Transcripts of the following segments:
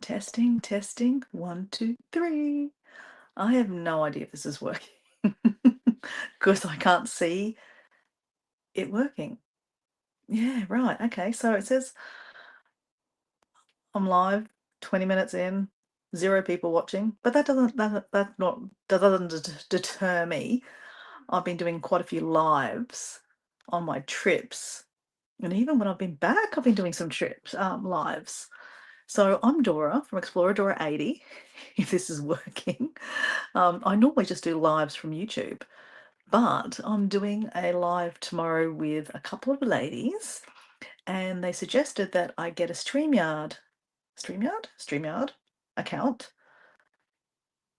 Testing, testing. One, two, three. I have no idea if this is working because I can't see it working. Yeah, right. Okay. So it says I'm live, 20 minutes in, zero people watching, but that doesn't deter me. I've been doing quite a few lives on my trips, and even when I've been back, I've been doing some trips lives. So I'm Dora from Explorer Dora 80, if this is working. I normally just do lives from YouTube, but I'm doing a live tomorrow with a couple of ladies, and they suggested that I get a StreamYard account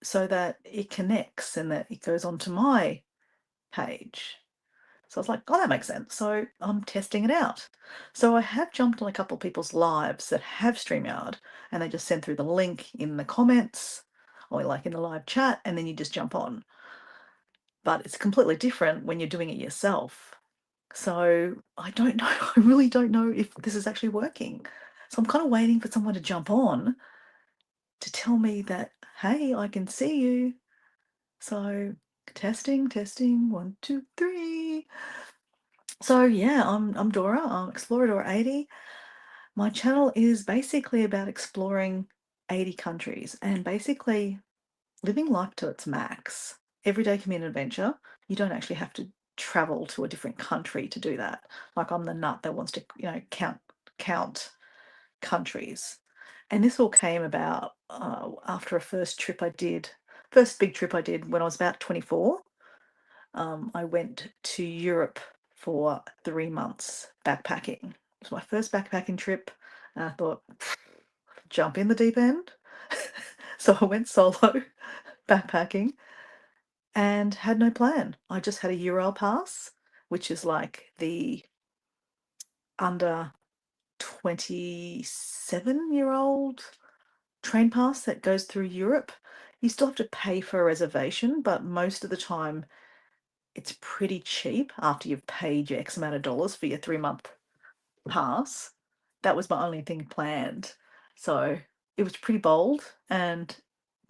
so that it connects and that it goes onto my page. So I was like, oh, that makes sense. So I'm testing it out. So I have jumped on a couple of people's lives that have StreamYard, and they just send through the link in the comments or like in the live chat, and then you just jump on. But it's completely different when you're doing it yourself. So I don't know. I really don't know if this is actually working. So I'm kind of waiting for someone to jump on to tell me that, hey, I can see you. So testing, testing, one, two, three. So yeah, I'm Dora. I'm Explorer Dora 80. My channel is basically about exploring 80 countries and basically living life to its max. Every day can be an adventure. You don't actually have to travel to a different country to do that. Like I'm the nut that wants to, count countries. And this all came about after a first big trip I did when I was about 24. I went to Europe for 3 months backpacking. It was my first backpacking trip, and I thought, jump in the deep end. So I went solo backpacking and had no plan. I just had a Euro pass, which is like the under 27-year-old train pass that goes through Europe. You still have to pay for a reservation, but most of the time it's pretty cheap after you've paid your X amount of dollars for your 3-month pass. That was my only thing planned. So it was pretty bold, and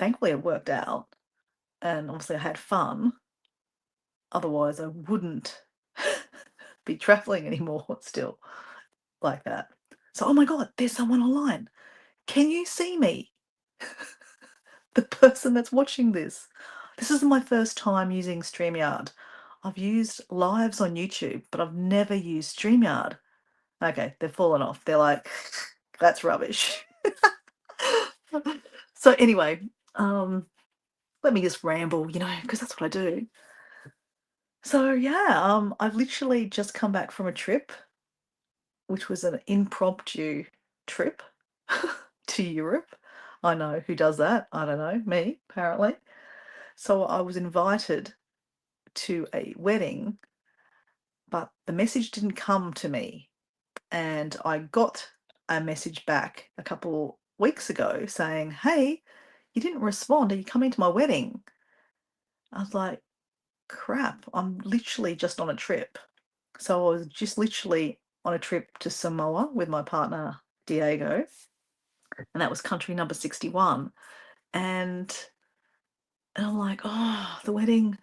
thankfully it worked out. And obviously I had fun. Otherwise I wouldn't be traveling anymore still like that. So, oh my God, there's someone online. Can you see me? The person that's watching this. This is my first time using StreamYard. I've used lives on YouTube, but I've never used StreamYard. Okay, they've fallen off. They're like, that's rubbish. So anyway, let me just ramble, because that's what I do. So yeah, I've literally just come back from a trip, which was an impromptu trip to Europe. I know who does that. I don't know, me, apparently. So I was invited to a wedding, but the message didn't come to me. And I got a message back a couple weeks ago saying, hey, you didn't respond. Are you coming to my wedding? I was like, crap, I'm literally just on a trip. So I was just literally on a trip to Samoa with my partner, Diego, and that was country number 61. And I'm like, oh, the wedding.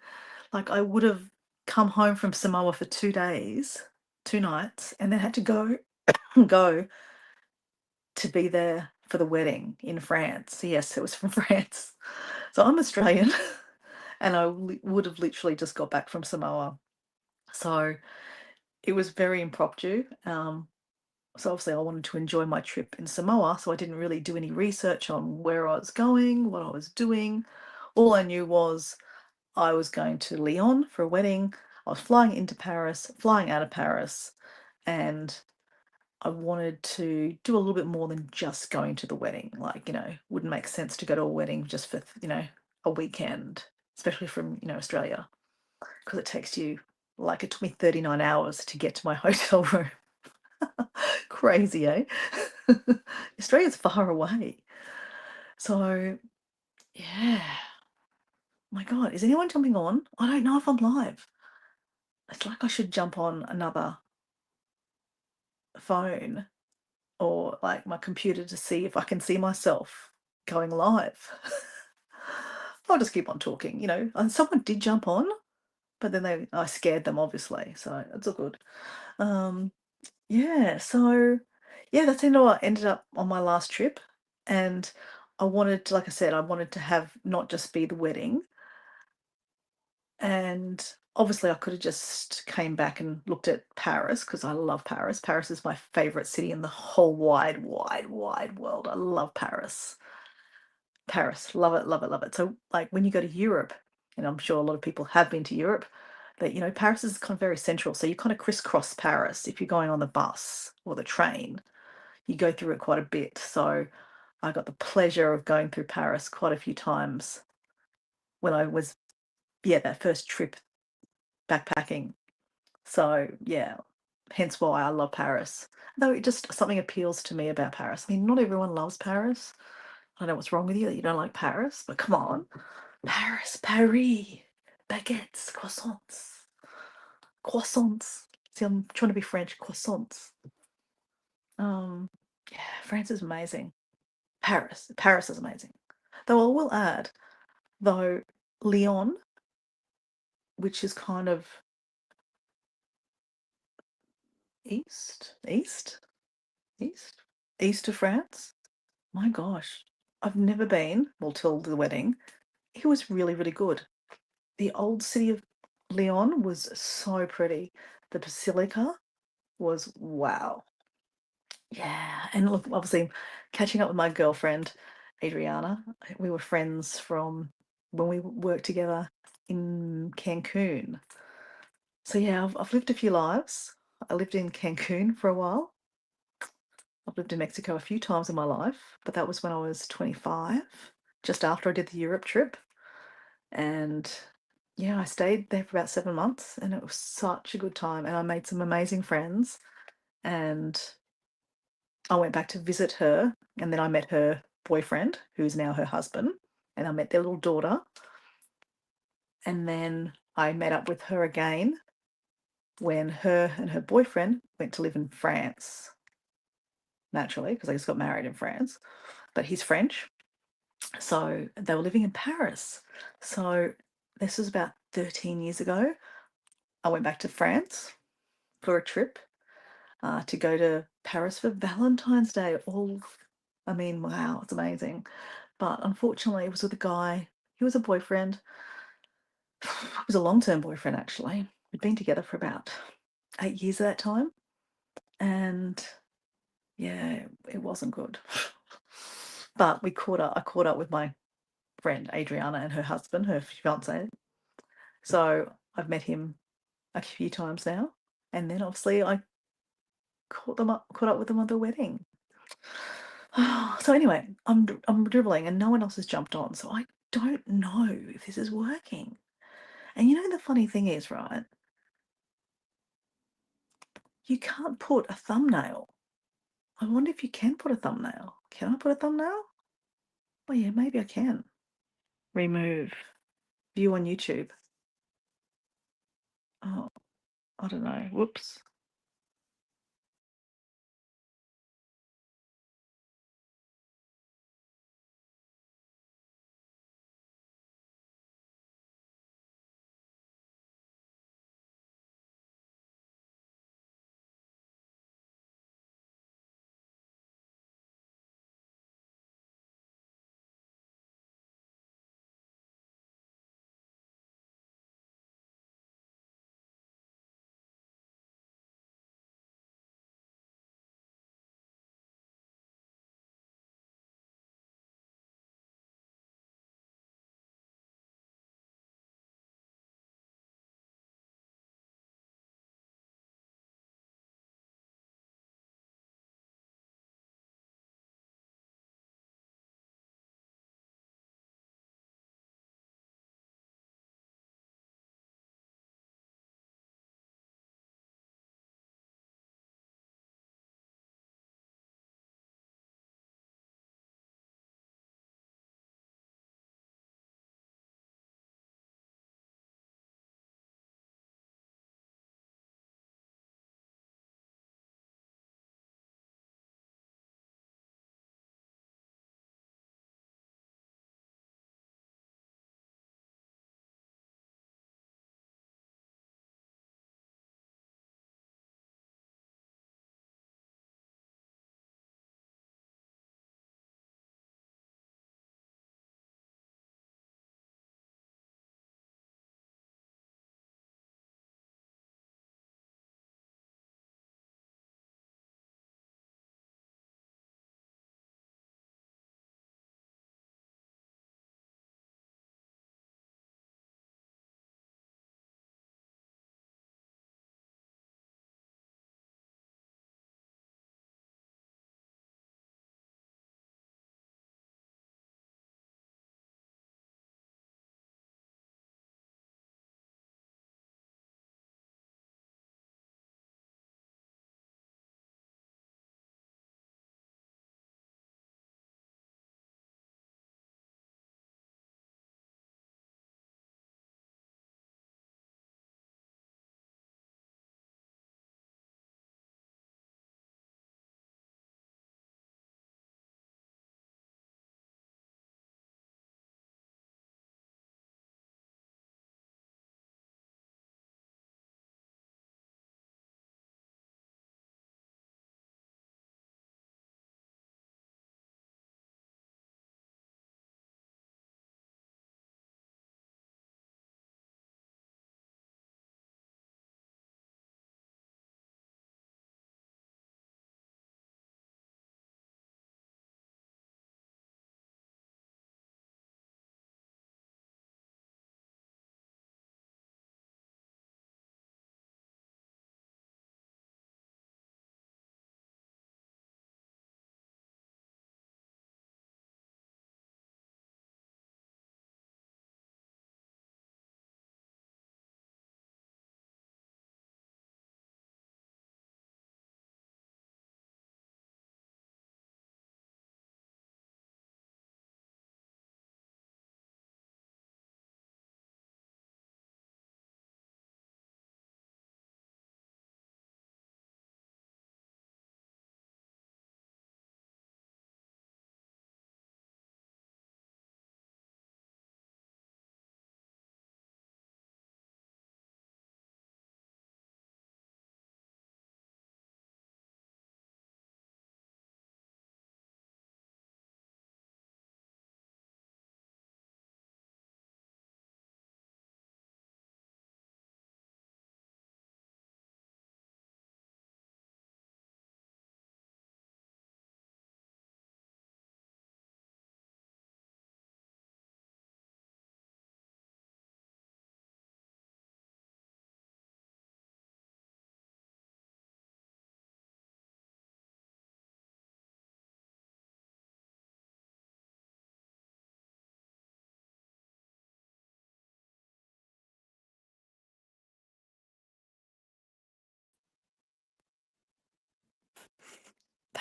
Like I would have come home from Samoa for 2 days, 2 nights, and then had to go to be there for the wedding in France. Yes, it was from France. So I'm Australian, and I would have literally just got back from Samoa. So it was very impromptu. So obviously I wanted to enjoy my trip in Samoa, so I didn't really do any research on where I was going, what I was doing. All I knew was I was going to Lyon for a wedding. I was flying into Paris, flying out of Paris, and I wanted to do a little bit more than just going to the wedding. Like, wouldn't make sense to go to a wedding just for, a weekend, especially from, Australia, because it takes you, like, it took me 39 hours to get to my hotel room. Crazy, eh? Australia's far away. So, yeah. My God, is anyone jumping on? I don't know if I'm live. It's like I should jump on another phone or like my computer to see if I can see myself going live. I'll just keep on talking, And someone did jump on, but then I scared them obviously, so it's all good. Um, yeah, so yeah, that's how I ended up on my last trip, and I wanted to, like I said, I wanted to have not just be the wedding, and obviously I could have just came back and looked at Paris because I love Paris. Paris is my favorite city in the whole wide, wide, wide world. I love Paris. Paris, love it, love it, love it. So, like, when you go to Europe, and I'm sure a lot of people have been to Europe, that, Paris is kind of very central. So you kind of crisscross Paris if you're going on the bus or the train. You go through it quite a bit. So I got the pleasure of going through Paris quite a few times when I was, yeah, that first trip backpacking. So yeah, hence why I love Paris. Though it just something appeals to me about Paris. I mean, not everyone loves Paris. I don't know what's wrong with you that you don't like Paris, but come on. Paris, Paris, baguettes, croissants, croissants. See, I'm trying to be French, croissants. Um, yeah, France is amazing. Paris is amazing. Though I will add, though, Lyon, which is kind of east, east, east, east of France. My gosh, I've never been, well, till the wedding. It was really, really good. The old city of Lyon was so pretty. The basilica was wow. Yeah, and look, obviously, catching up with my girlfriend, Adriana, we were friends from when we worked together in Cancun. So yeah, I've lived a few lives. I lived in Cancun for a while. I've lived in Mexico a few times in my life, but that was when I was 25, just after I did the Europe trip. And yeah, I stayed there for about 7 months, and it was such a good time. And I made some amazing friends. And I went back to visit her, and then I met her boyfriend, who's now her husband, and I met their little daughter. And then I met up with her again when her and her boyfriend went to live in France, naturally, because they just got married in France, but he's French. So they were living in Paris. So this was about 13 years ago. I went back to France for a trip to go to Paris for Valentine's Day. I mean, wow, it's amazing. But unfortunately, it was with a guy. He was a boyfriend. It was a long-term boyfriend, actually. We'd been together for about 8 years at that time. And yeah, it wasn't good. But we caught up. I caught up with my friend Adriana and her husband, her fiance. So I've met him a few times now. And then obviously I caught up with them at the wedding. So anyway, I'm dribbling and no one else has jumped on, so I don't know if this is working. And the funny thing is, right? You can't put a thumbnail. I wonder if you can put a thumbnail. Can I put a thumbnail? Oh yeah, maybe I can. Remove. View on YouTube. Oh, I don't know. Whoops.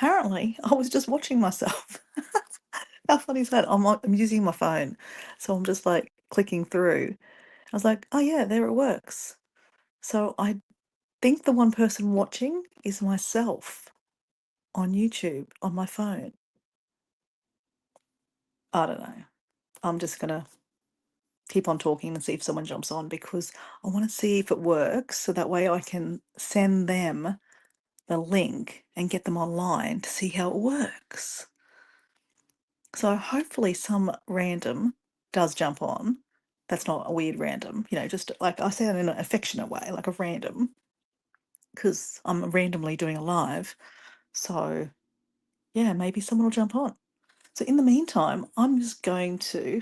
apparently I was just watching myself. How funny is that? I'm using my phone, so I'm just like clicking through. I was like, oh yeah, there it works. So I think the one person watching is myself on YouTube on my phone. I don't know. I'm just gonna keep on talking and see if someone jumps on because I want to see if it works so that way I can send them the link and get them online to see how it works. So hopefully some random does jump on. That's not a weird random, just like I say it in an affectionate way, like a random, because I'm randomly doing a live. So yeah, maybe someone will jump on. So in the meantime, I'm just going to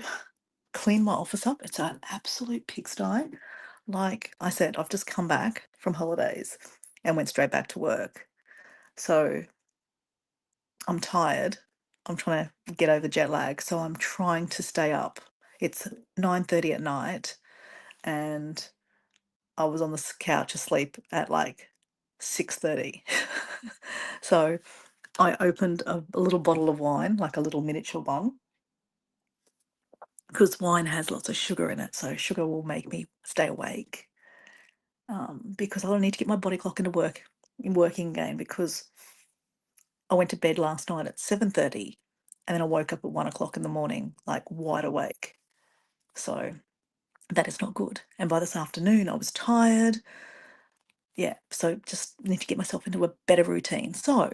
clean my office up. It's an absolute pigsty. Like I said, I've just come back from holidays and went straight back to work. So I'm tired. I'm trying to get over jet lag, so I'm trying to stay up. It's 9:30 at night, and I was on the couch asleep at like 6:30. So I opened a little bottle of wine, like a little miniature one, because wine has lots of sugar in it, so sugar will make me stay awake. Because I don't need to get my body clock into working again because I went to bed last night at 7:30 and then I woke up at 1 o'clock in the morning, like wide awake. So that is not good. And by this afternoon, I was tired. Yeah, so just need to get myself into a better routine. So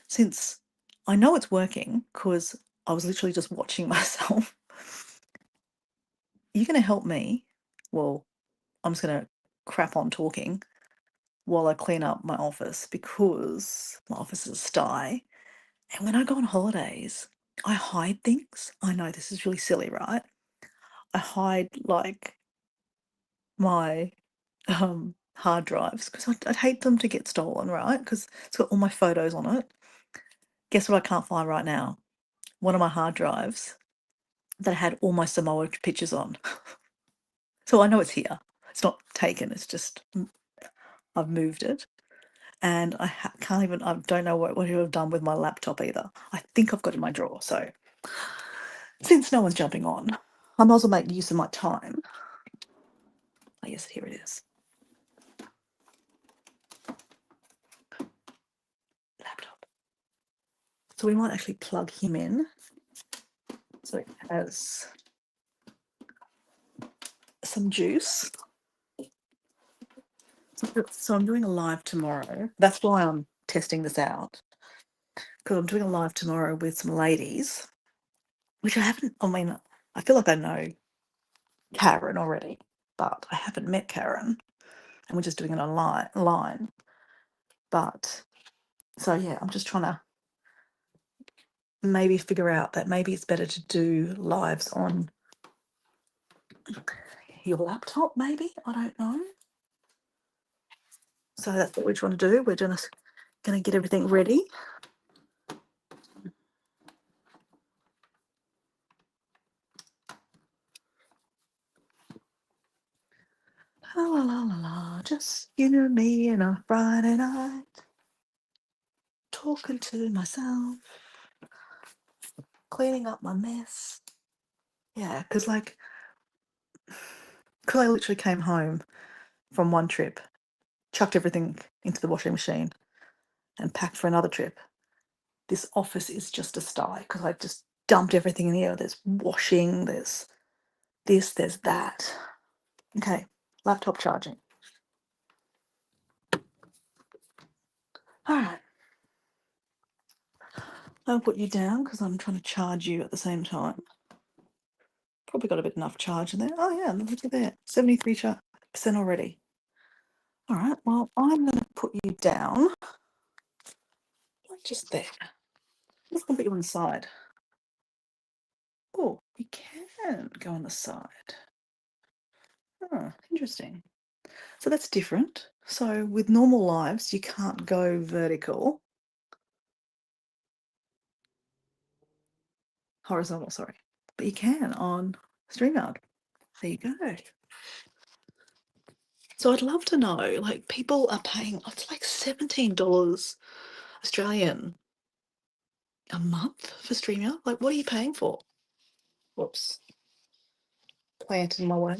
since I know it's working because I was literally just watching myself, you're going to help me. Well, I'm just going to crap on talking while I clean up my office because my office is a sty. And when I go on holidays, I hide things. I know this is really silly, right? I hide like my hard drives because I'd hate them to get stolen, right? Because it's got all my photos on it. Guess what I can't find right now? One of my hard drives that had all my Samoa pictures on. So I know it's here. It's not taken. It's just I've moved it, and can't even. I don't know what I've done with my laptop either. I think I've got it in my drawer. So since no one's jumping on, I might as well make use of my time. I guess here it is. Laptop. So we might actually plug him in. So it has some juice. So I'm doing a live tomorrow. That's why I'm testing this out. Because I'm doing a live tomorrow with some ladies, which I mean, I feel like I know Karen already, but I haven't met Karen. And we're just doing it online. But so yeah, I'm just trying to maybe figure out that maybe it's better to do lives on your laptop, maybe. I don't know. So that's what we're trying to do. We're just going to get everything ready. La la la la la, just you and me and a Friday night, talking to myself, cleaning up my mess. Yeah, because I literally came home from one trip, chucked everything into the washing machine, and packed for another trip. This office is just a sty because I just dumped everything in here. There's washing, there's this, there's that. Okay, laptop charging. All right. I'll put you down because I'm trying to charge you at the same time. Probably got a bit enough charge in there. Oh yeah, look at that. 73% already. All right, well, I'm going to put you down. Like just there. I'm just going to put you on the side. Oh, you can go on the side. Oh, interesting. So that's different. So with normal lives, you can't go vertical. Horizontal, sorry. But you can on Streamyard. There you go. So I'd love to know, like people are paying, it's like $17 Australian A month for Streamyard? Like, what are you paying for? Whoops. Plant in my way.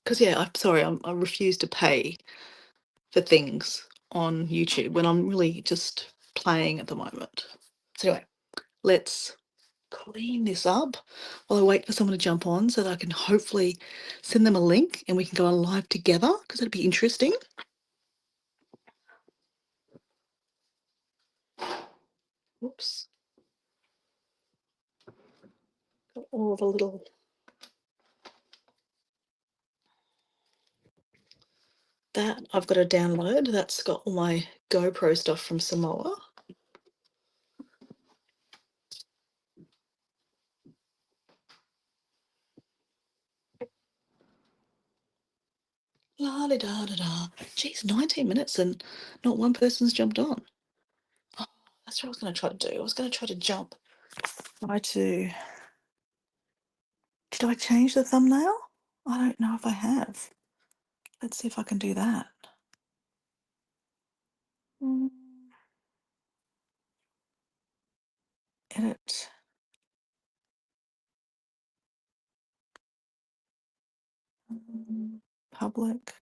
Because, yeah, I'm sorry, I refuse to pay for things on YouTube when I'm really just playing at the moment. So, anyway, let's clean this up while I wait for someone to jump on so that I can hopefully send them a link and we can go on live together because that'd be interesting. Whoops. Got all the little that I've got to download. That's got all my GoPro stuff from Samoa. La da da da da. Geez, 19 minutes and not one person's jumped on. Oh, that's what I was going to try to do. I was going to try to jump. Did I change the thumbnail? I don't know if I have. Let's see if I can do that. Mm. Edit. Public.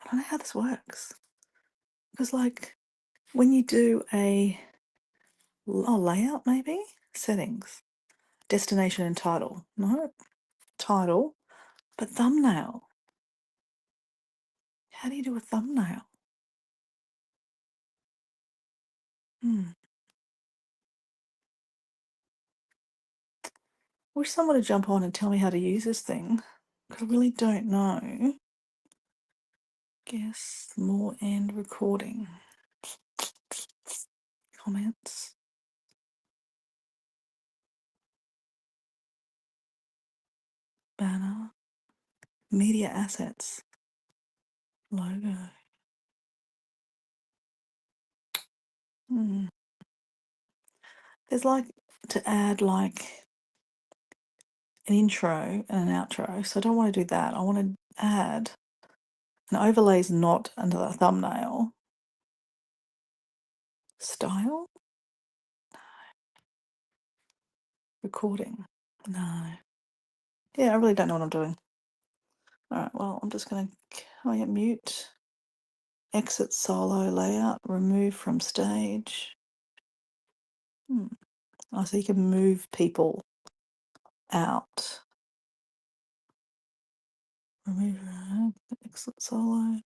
I don't know how this works. Because, like, when you do a layout, maybe settings, destination and title. No, title, but thumbnail. How do you do a thumbnail? Hmm. Wish someone would jump on and tell me how to use this thing. I really don't know. Guess more and recording. Comments. Banner. Media assets. Logo. Hmm. There's like to add like an intro and an outro. So I don't want to do that. I want to add an overlay's not under the thumbnail. Style? Recording? No. Yeah, I really don't know what I'm doing. All right, well, I'm just going to mute, exit solo layout, remove from stage. Oh, so you can move people out. Remove, exit solo.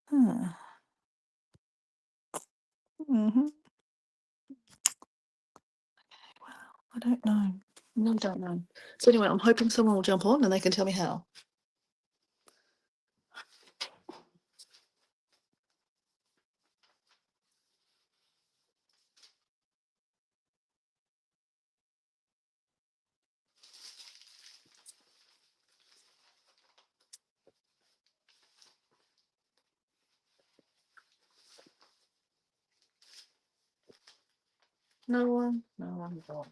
Huh. Mm-hmm. Wow, I don't know. I don't know. So anyway, I'm hoping someone will jump on and they can tell me how. No one? No one. No one.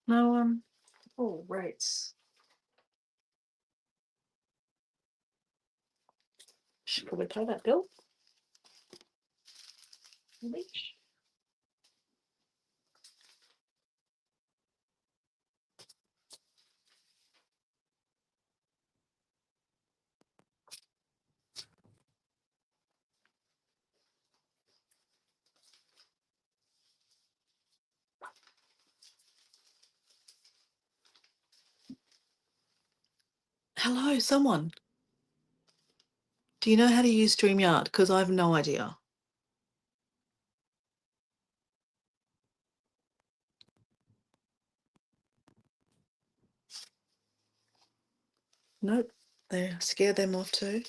No one? Oh, rates. Should probably pay that bill. Leash. Hello, someone. Do you know how to use Streamyard? Because I have no idea. Nope, they scare them off too.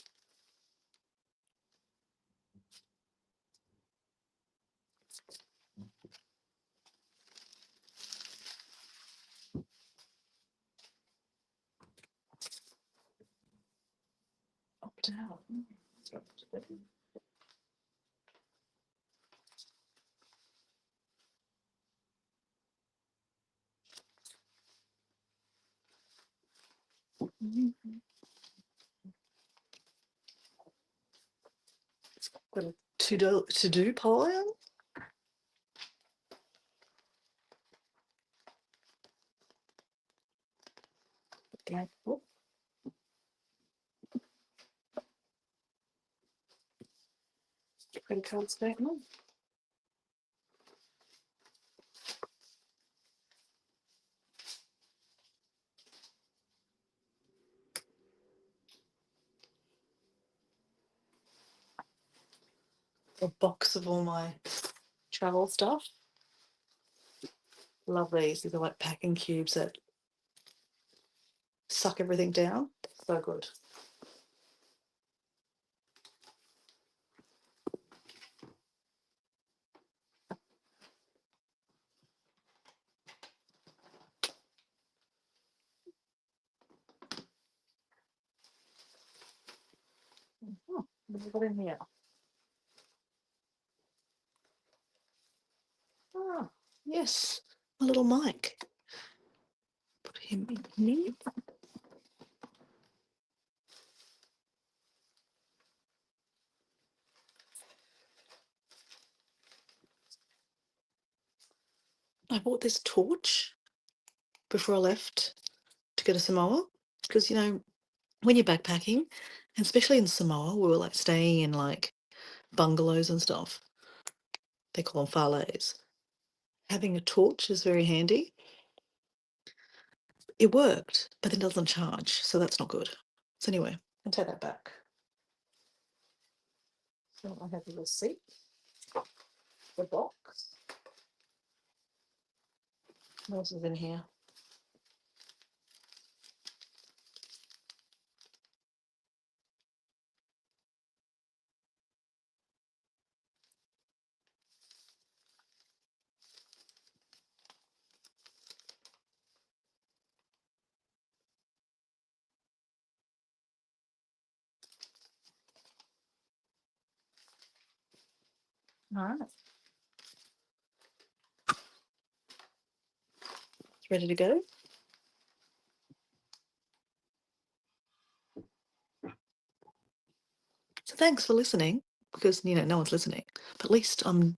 Opt out. Got a to do pile. Okay. Oh. Credit card statement. A box of all my travel stuff. Love these. These are like packing cubes that suck everything down. So good. Oh, what have we got in here? Ah, yes, my little Mike. Put him in here. I bought this torch before I left to go to Samoa because, when you're backpacking, and especially in Samoa, we were like staying in like bungalows and stuff. They call them fales. Having a torch is very handy. It worked, but it doesn't charge, so that's not good. So anyway, I'll take that back. So I have the receipt, the box. What else is in here? All right. It's ready to go. So thanks for listening, because no one's listening. But at least I'm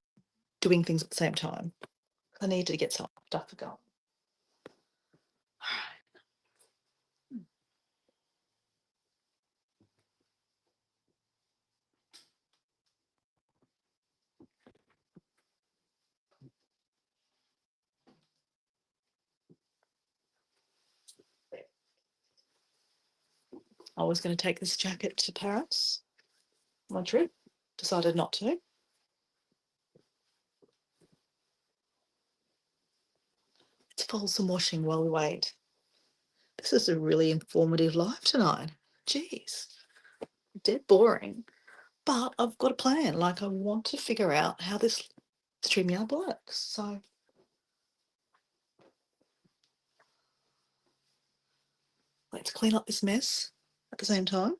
doing things at the same time. I need to get some stuff going. All right. I was going to take this jacket to Paris, my trip. Decided not to. Let's fold some washing while we wait. This is a really informative live tonight. Jeez, dead boring. But I've got a plan. Like, I want to figure out how this Streamyard works. So let's clean up this mess at the same time.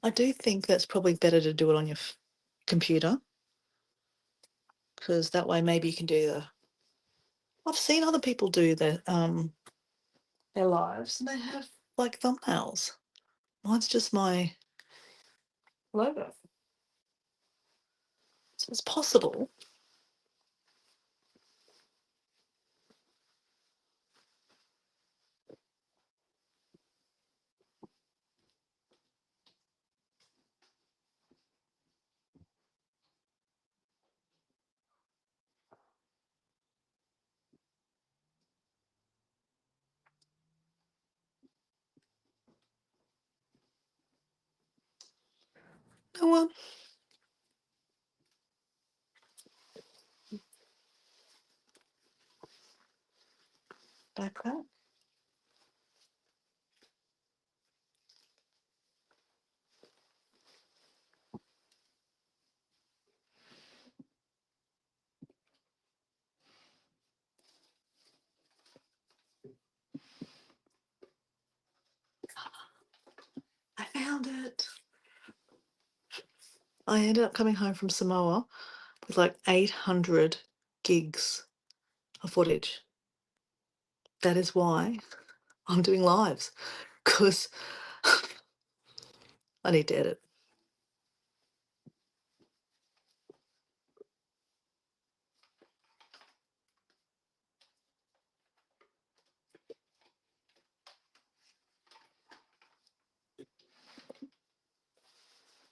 I do think that's probably better to do it on your computer, because that way maybe you can do the. I've seen other people do their lives and they have like thumbnails. Mine's just my logo. So it's possible. Oh well. backpack. I found it. I ended up coming home from Samoa with like 800 gigs of footage. That is why I'm doing lives, because I need to edit.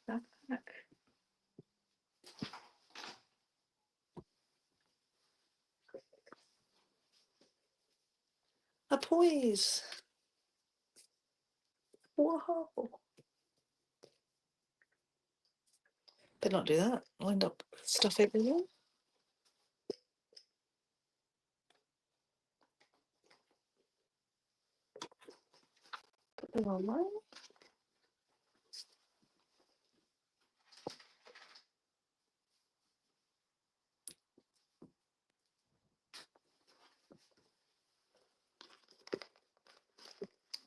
Backpack. A poise. Whoa. Better not do that. I'll end up with stuff everywhere. Put them away.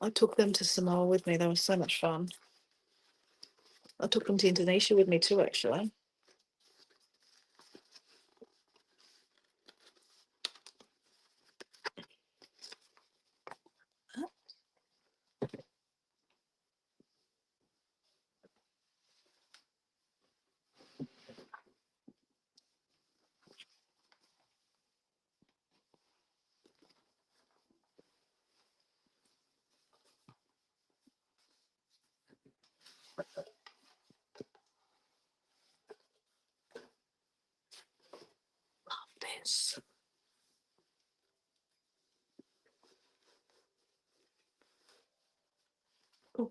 I took them to Samoa with me. They were so much fun. I took them to Indonesia with me too, actually. This. Oh.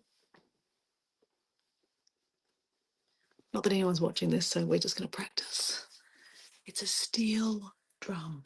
Not that anyone's watching this, so we're just going to practice. It's a steel drum.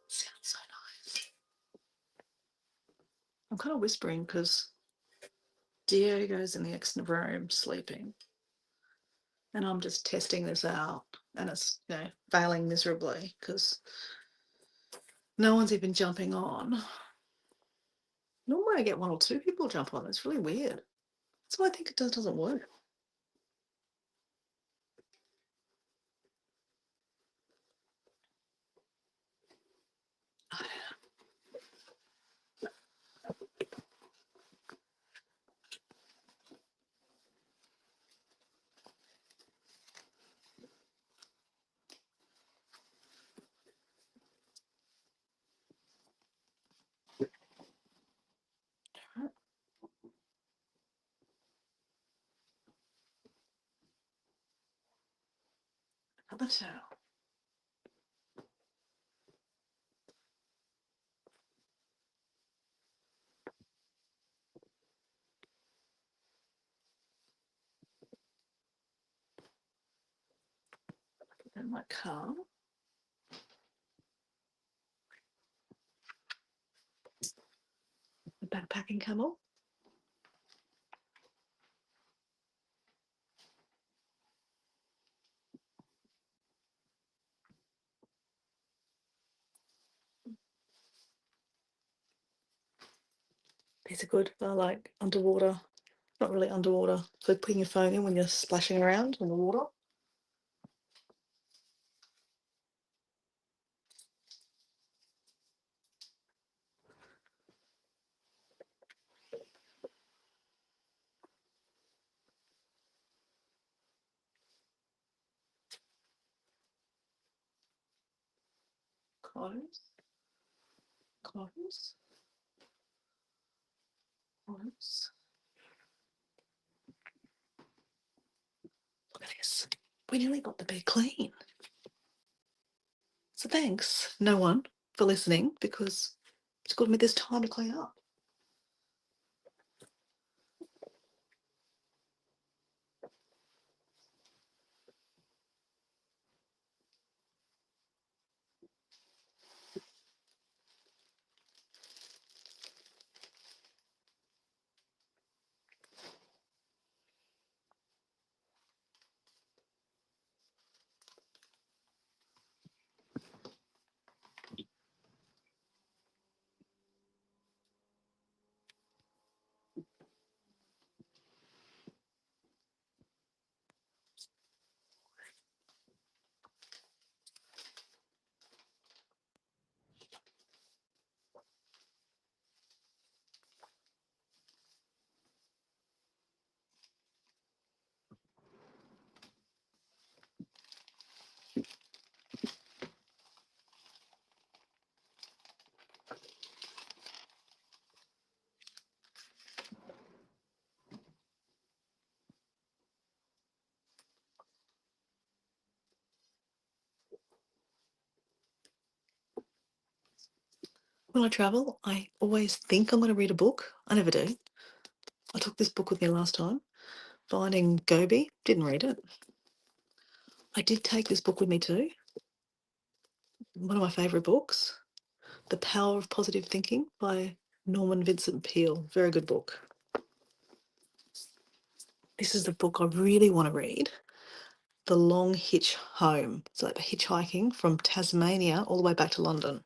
Sounds so nice. I'm kind of whispering because Diego's in the next room sleeping, and I'm just testing this out, and it's failing miserably because no one's even jumping on. Normally I get one or two people jump on. It's really weird. That's why I think it doesn't work. Another towel. Put that in my car. The backpacking camel. These are good. They're like underwater. Not really underwater. So putting your phone in when you're splashing around in the water. Close. Close. Close. Look at this. We nearly got the bed clean. So thanks, no one, for listening, because it's given me this time to clean up. When I travel, I always think I'm going to read a book. I never do. I took this book with me last time, Finding Gobi. Didn't read it. I did take this book with me too. One of my favourite books, The Power of Positive Thinking by Norman Vincent Peale. Very good book. This is the book I really want to read, The Long Hitch Home. It's like hitchhiking from Tasmania all the way back to London.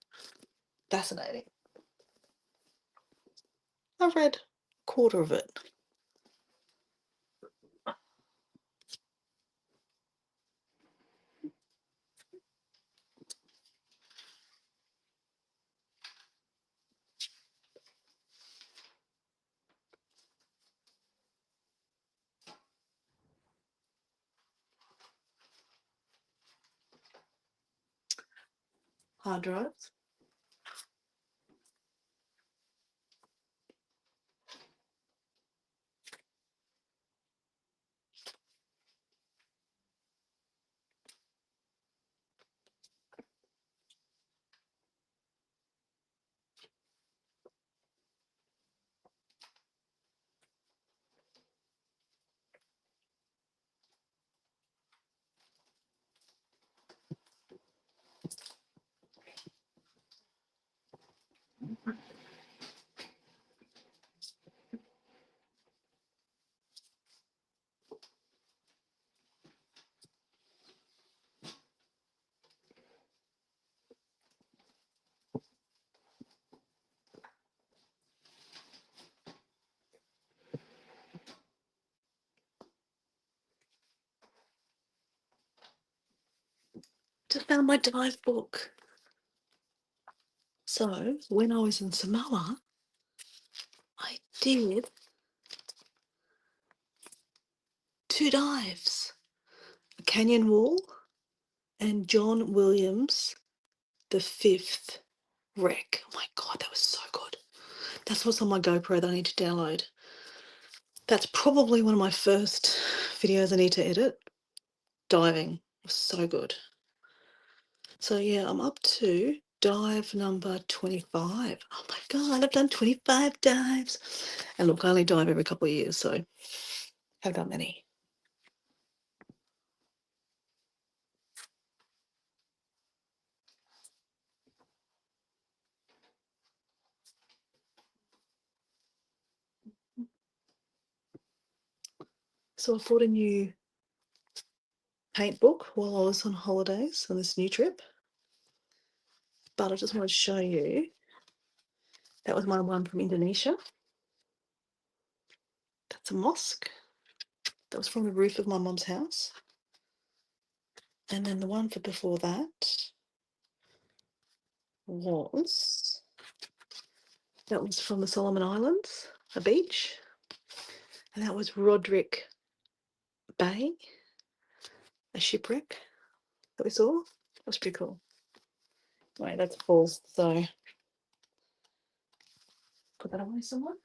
Fascinating. I've read a quarter of it. Hard drives. Just found my dive book. So when I was in Samoa, I did 2 dives. A canyon wall and John Williams, the 5th wreck. Oh my God, that was so good. That's what's on my GoPro that I need to download. That's probably one of my first videos I need to edit. Diving. It was so good. So yeah, I'm up to dive number 25. Oh my God, I've done 25 dives. And look, I only dive every couple of years, so I've done many. So I bought a new paint book while I was on holidays on this new trip. But I just want to show you, that was my one from Indonesia. That's a mosque. That was from the roof of my mum's house. And then the one for before that was, that was from the Solomon Islands, a beach. And that was Roderick Bay, a shipwreck that we saw. That was pretty cool. Wait, that's full. So put that away somewhere.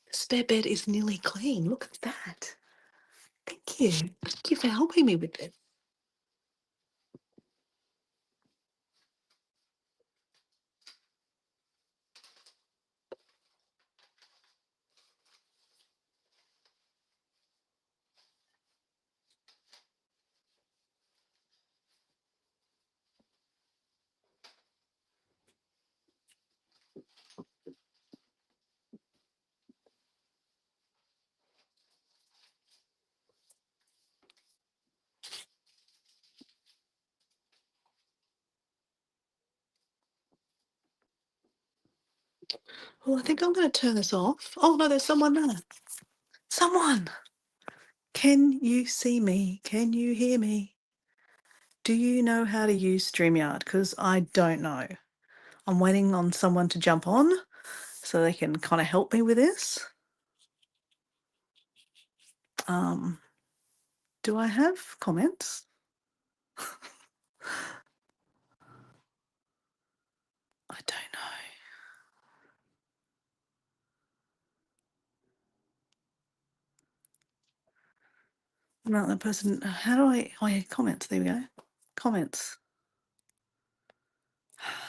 The spare bed is nearly clean. Look at that. Thank you. Thank you for helping me with it. Well, I think I'm going to turn this off. Oh, no, there's someone there. Someone! Can you see me? Can you hear me? Do you know how to use Streamyard? Because I don't know. I'm waiting on someone to jump on so they can kind of help me with this. Do I have comments? I don't know. No, that person. How do I? Oh, yeah, comments. There we go. Comments.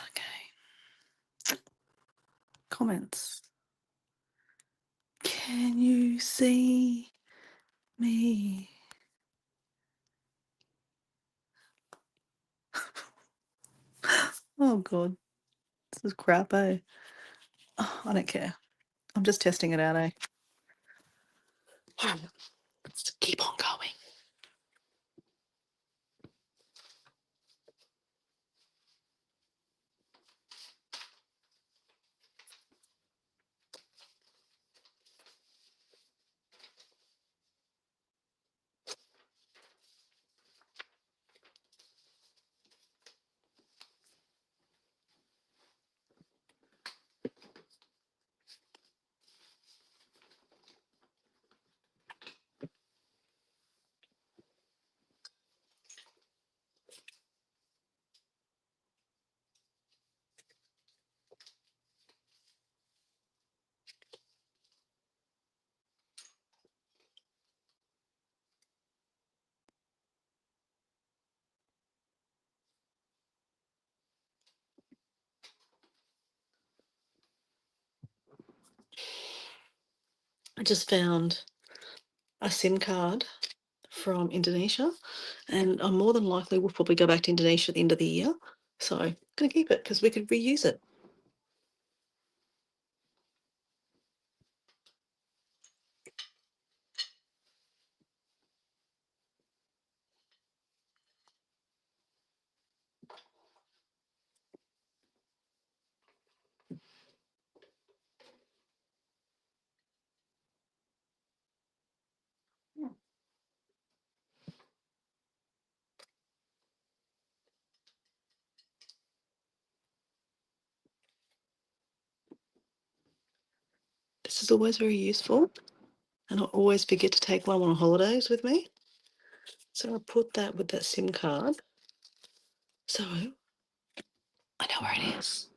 Okay. Comments. Can you see me? Oh, God. This is crap, eh? Oh, I don't care. I'm just testing it out, eh? Let's keep on going. I just found a SIM card from Indonesia, and I more than likely will probably go back to Indonesia at the end of the year. So I'm going to keep it because we could reuse it. is always very useful, and I always forget to take one on holidays with me. So I put that with that SIM card. So I know where it is.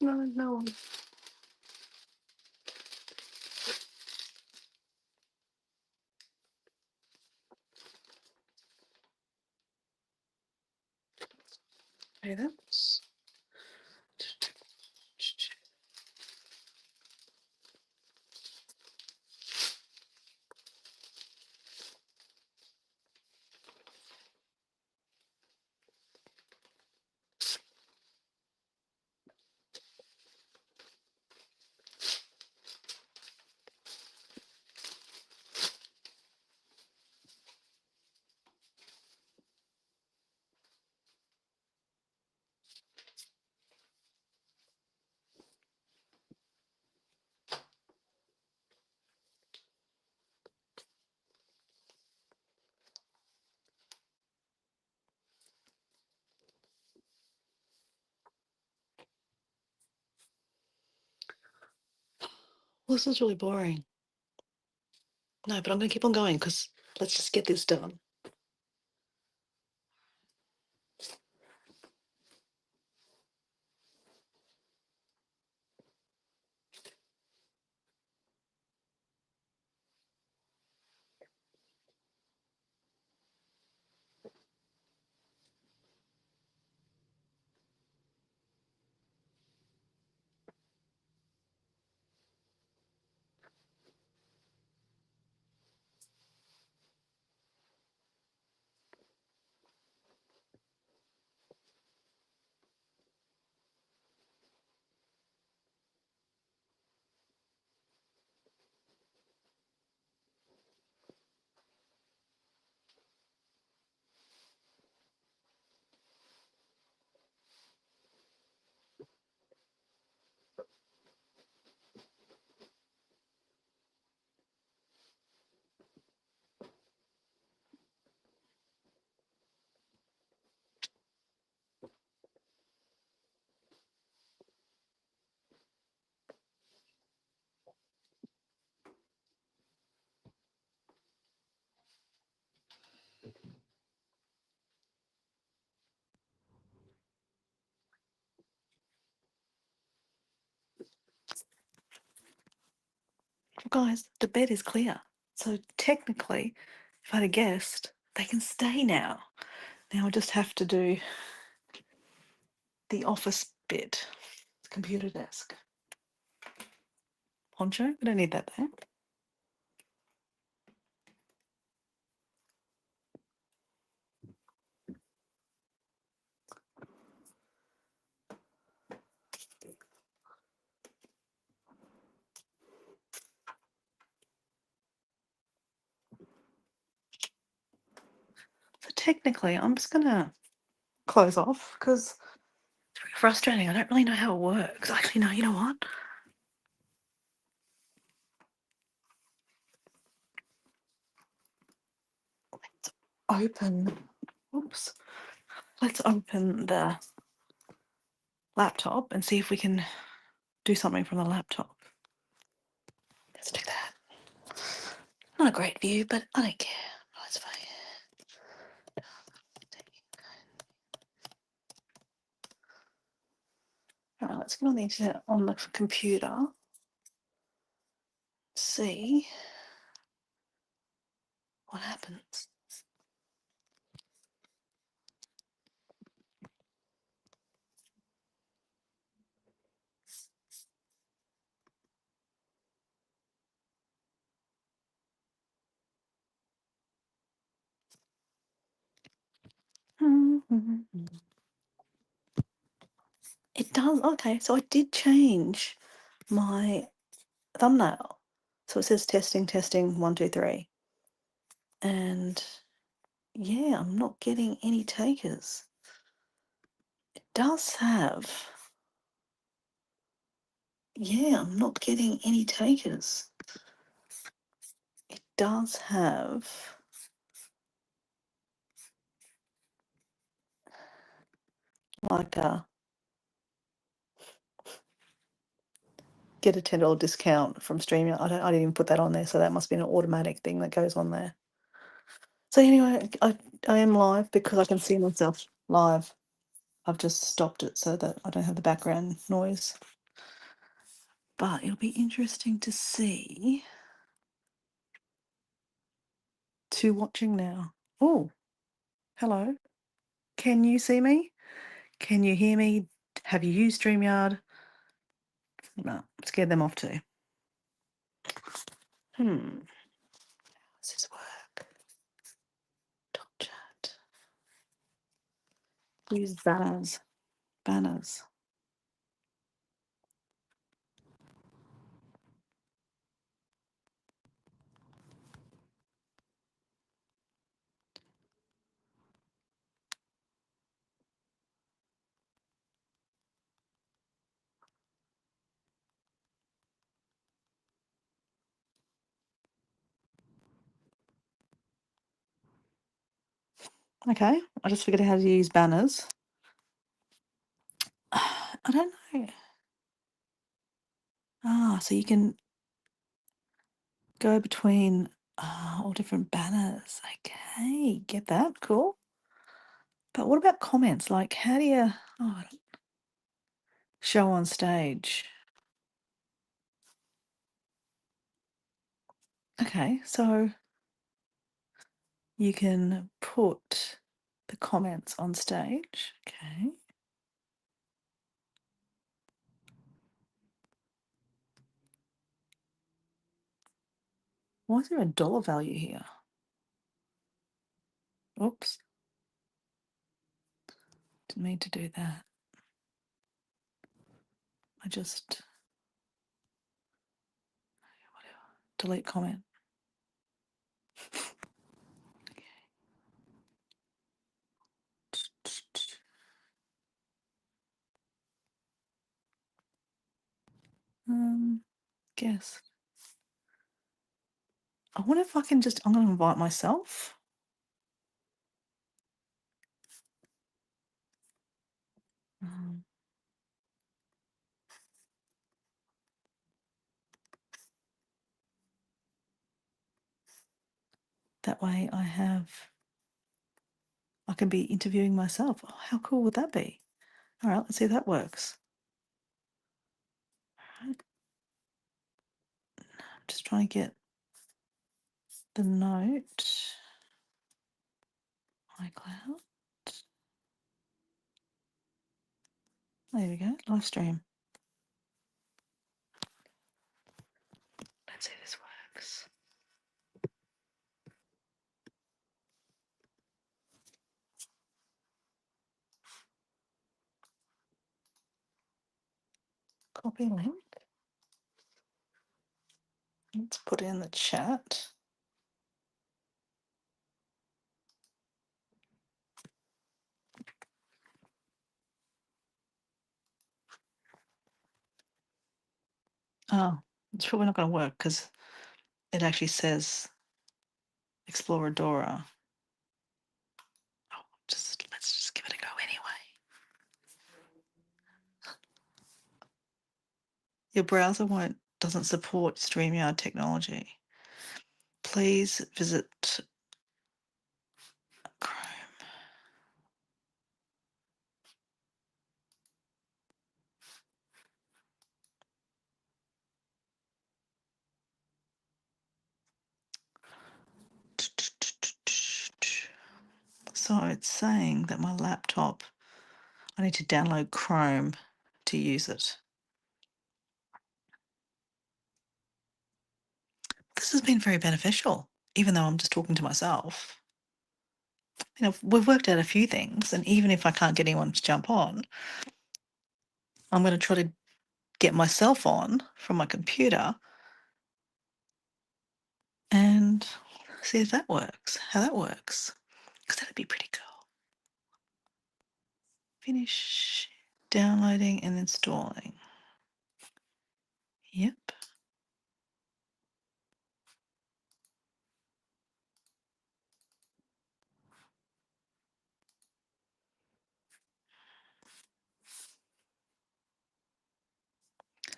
No. Okay, that's. Well, this is really boring. No, but I'm going to keep on going because let's just get this done. Guys, the bed is clear. So technically, if I had guessed, they can stay now. Now I just have to do the office bit, the computer desk. Poncho, we don't need that there. So technically, I'm just going to close off because it's very frustrating. I don't really know how it works. Actually, no, you know what? Let's open, oops. Let's open the laptop and see if we can do something from the laptop. Let's do that. Not a great view, but I don't care. Oh, it's fine. All right, let's get on the internet on the computer. See what happens. It does. Okay, so I did change my thumbnail. So it says testing, testing, 1, 2, 3. And yeah, I'm not getting any takers. It does have. Yeah, I'm not getting any takers. It does have. Like get a $10 discount from Streamyard. I didn't even put that on there, so that must be an automatic thing that goes on there. So anyway, I am live because I can see myself live. I've just stopped it so that I don't have the background noise. But it'll be interesting to see. 2 watching now. Oh, hello. Can you see me? Can you hear me? Have you used StreamYard? No, scared them off too. How does this work? Top chat. Use banners. Banners. Okay, I just figured out how to use banners. I don't know. So you can go between all different banners. Okay, get that? Cool. But what about comments? Like, how do you show on stage? Okay, so you can put the comments on stage. Okay. Why is there a dollar value here? Oops. Didn't mean to do that. I just delete comment. Guess. I wonder if I can just, I'm going to invite myself. That way I can be interviewing myself. Oh, how cool would that be? All right, let's see if that works. All right. I'm just trying to get the note. iCloud. There we go, live stream. Let's see if this works. Copy link. Let's put it in the chat. Oh, it's probably not going to work because it actually says Exploradora. Oh, let's just give it a go anyway. Your browser doesn't support StreamYard technology. Please visit Chrome. So it's saying that my laptop, I need to download Chrome to use it. This has been very beneficial, even though I'm just talking to myself. We've worked out a few things, and even if I can't get anyone to jump on, I'm going to try to get myself on from my computer and see if that works, how that works, because that'd be pretty cool. Finish downloading and installing. Yep.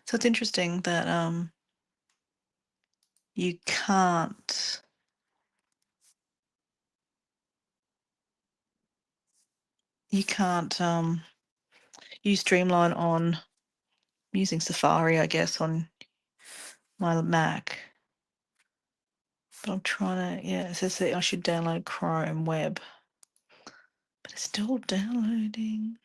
So it's interesting that you can't use Streamline on using Safari, I guess, on my Mac. But I'm trying to, yeah, it says that I should download Chrome Web, but it's still downloading.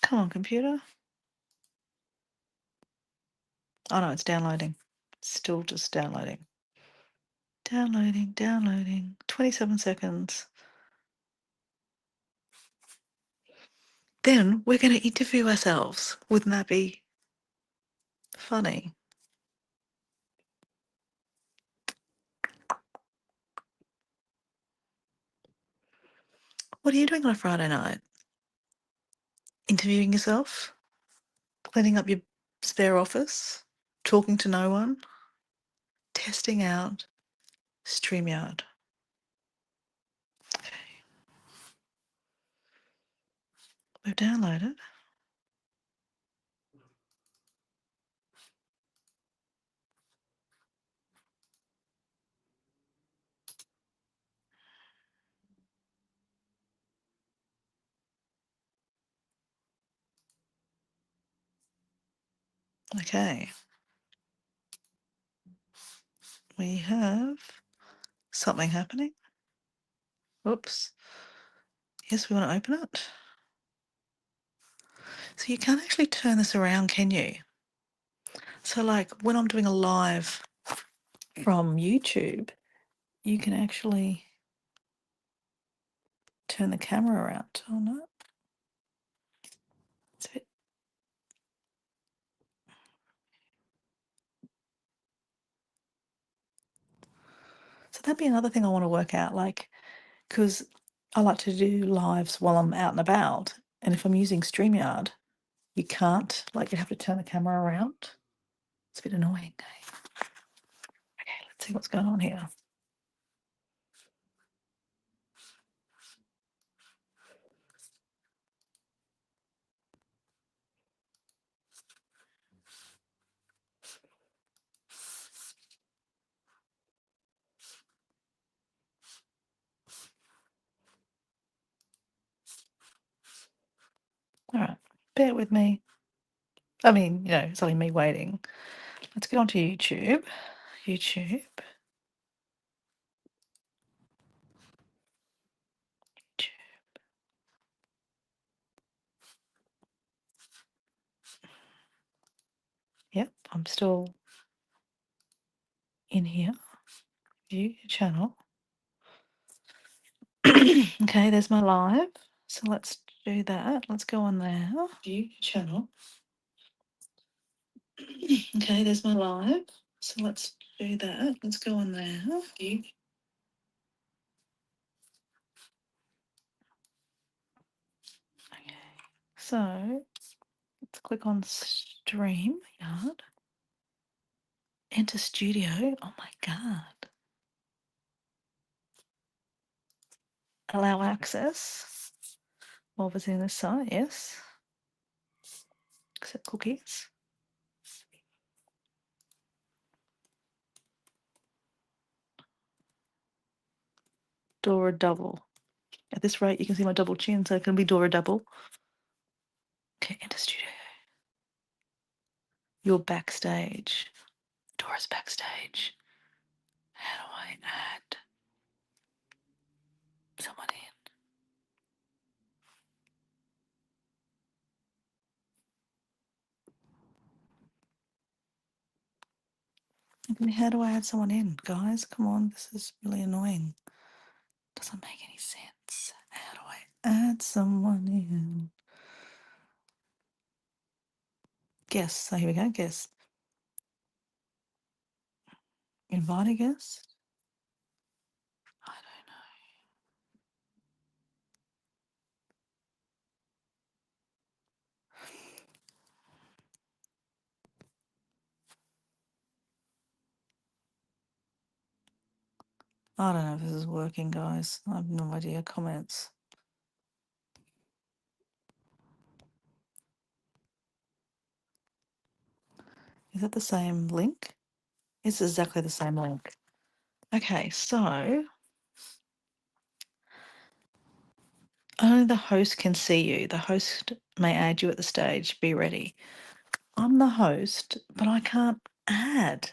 Come on, computer. Oh no, it's downloading. It's still just downloading. Downloading. 27 seconds. Then we're going to interview ourselves. Wouldn't that be funny? What are you doing on a Friday night? Interviewing yourself? Cleaning up your spare office? Talking to no one? Testing out Streamyard. Okay. We've downloaded. Okay. We have something happening. Whoops. Yes, we want to open it. So you can't actually turn this around, can you? So like when I'm doing a live from YouTube, you can actually turn the camera around. Oh no. It's a bit. So that'd be another thing I want to work out, like, because I like to do lives while I'm out and about. And if I'm using StreamYard, you can't, like, you have to turn the camera around. It's a bit annoying. Okay, let's see what's going on here. All right, bear with me. I mean, it's only me waiting. Let's get onto YouTube. YouTube. Yep, I'm still in here. View channel. Okay, there's my live. So let's do that. Let's go on there. View channel. Okay, there's my live. So let's do that. Let's go on there. View. Okay, so let's click on StreamYard. Enter studio. Oh my God. Allow access. While visiting the site, yes. Accept cookies. Dora double. At this rate, you can see my double chin, so it can be Dora double. Okay, enter studio. You're backstage. Dora's backstage. How do I add someone in? How do I add someone in, guys? Come on, this is really annoying. Doesn't make any sense. How do I add someone in? Guest. So here we go. Guest. Invite a guest. I don't know. I don't know if this is working, guys. I have no idea. Comments. Is that the same link? It's exactly the same link. Okay, so only the host can see you. The host may add you at the stage. Be ready. I'm the host, but I can't add.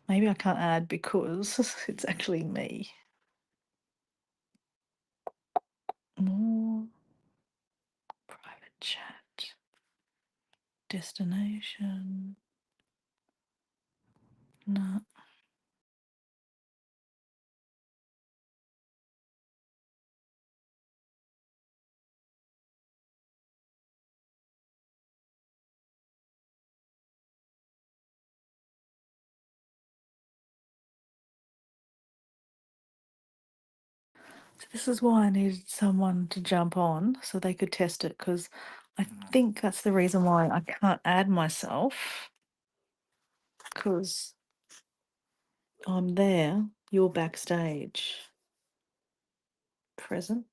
Maybe I can't add because it's actually me. More private chat. Destination. No. So this is why I needed someone to jump on so they could test it, because I think that's the reason why I can't add myself, because I'm there, you're backstage. Present.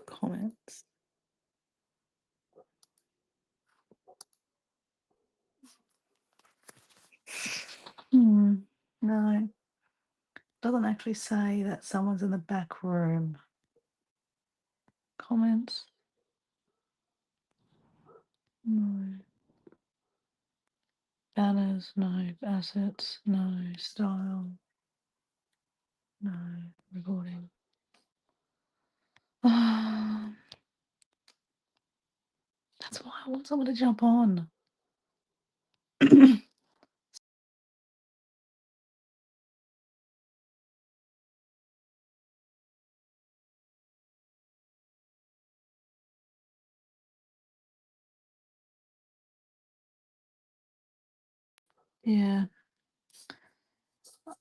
Comments. No. Doesn't actually say that someone's in the back room. Comments. No. Banners, no. Assets, no. Style, no. Recording. That's why I want someone to jump on. Yeah.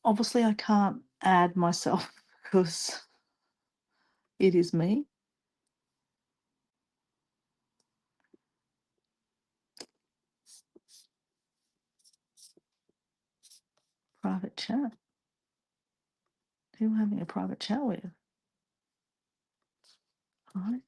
Obviously, I can't add myself because it is me. Private chat. Who am I having a private chat with? Right.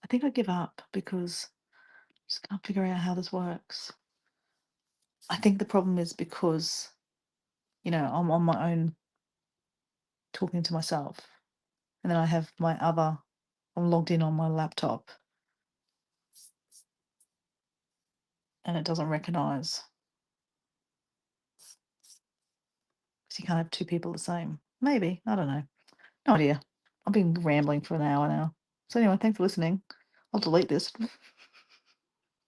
I think I give up because I just can't figure out how this works. I think the problem is because, I'm on my own talking to myself. And then I have I'm logged in on my laptop and it doesn't recognize. Because you can't have two people the same. Maybe. I don't know. No idea. I've been rambling for an hour now. So anyway, thanks for listening. I'll delete this.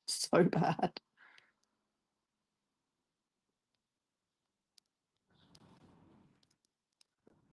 So bad.